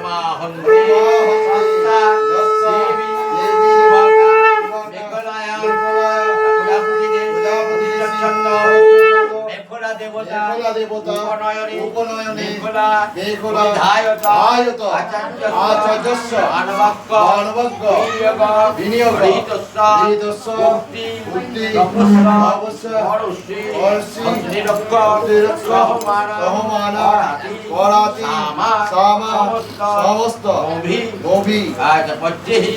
নমা হন্তে দেবী মেঘলায়া প্রজাপতি মেঘলা দেবতা উপনয়নে মেঘলা ধায়ত আচার্যস্য আনবক্য বিনিয়োগ হৃতস্য মুক্তি তপস্য মহর্ষি রহমান করাতি সামা সমস্ত গভী বজ্রেহি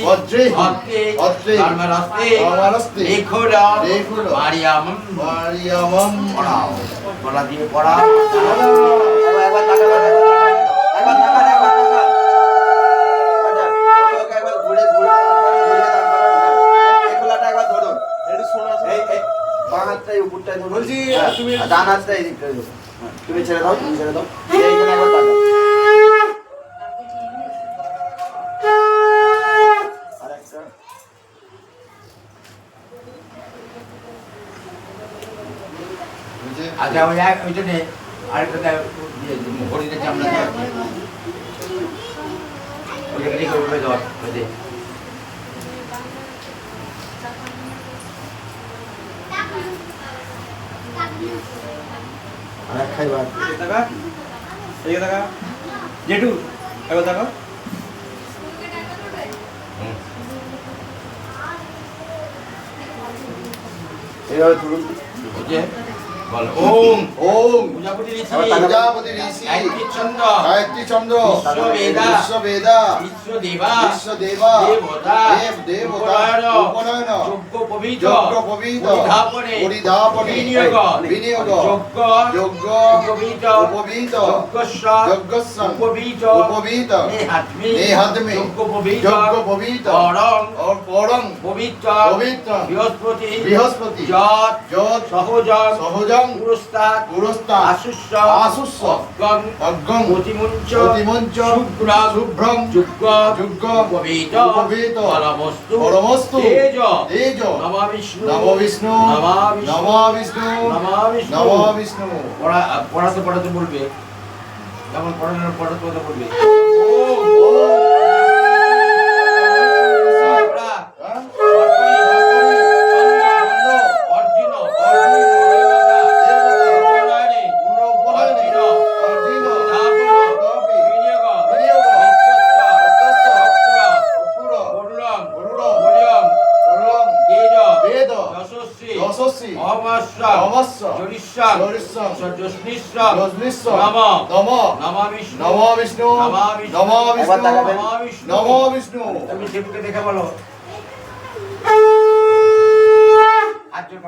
অত্রে ধর্মরস্তে লেখুর মারিয়ামম পড়াও গলা দিয়ে পড়াও একবার টাকা একবার ঘুরে লেখোলাটা একবার ধরুন একটু শোনা বাঁ হাতটাই উপরটাই ধরুন বলছি তুমি ডান হাতটা এই দিকটা ধরো তুমি ছেড়ে দাও এইখানে একবার টাকা আরেকটা আচ্ছা ওই জন্য আরেকটা হরিণের চামড়া ওইটাকে করবে ধর ওই আর খাইবা টাকা এই টাকা জেঠু একবার টাকা এইভাবে তুলুন বুঝে বল ওম প্রজাপতি ঋষি গায়ত্রী চন্দ্র বিশ্ববেদা বিশ্বদেবা দেবতা উপনয়ন যজ্ঞ পবিত্র পরিধাপনে বিনিয়োগ যজ্ঞ উপবীত যজ্ঞস্য উপবীত নেহাত্মে যজ্ঞ পবিত্র পরং পবিত্র বৃহস্পতি যৎ সহজং পুরস্তাৎ আশুষ্য অগ্গং অতিমঞ্চ শুভ্রং যুগ্গ উপবীত পরমস্তু তেজ নমঃ বিষ্ণু পড়াতে বলবে যেমন পড়াতে বলবে নমঃ বিষ্ণু তুমি শিবকে দেখে বলো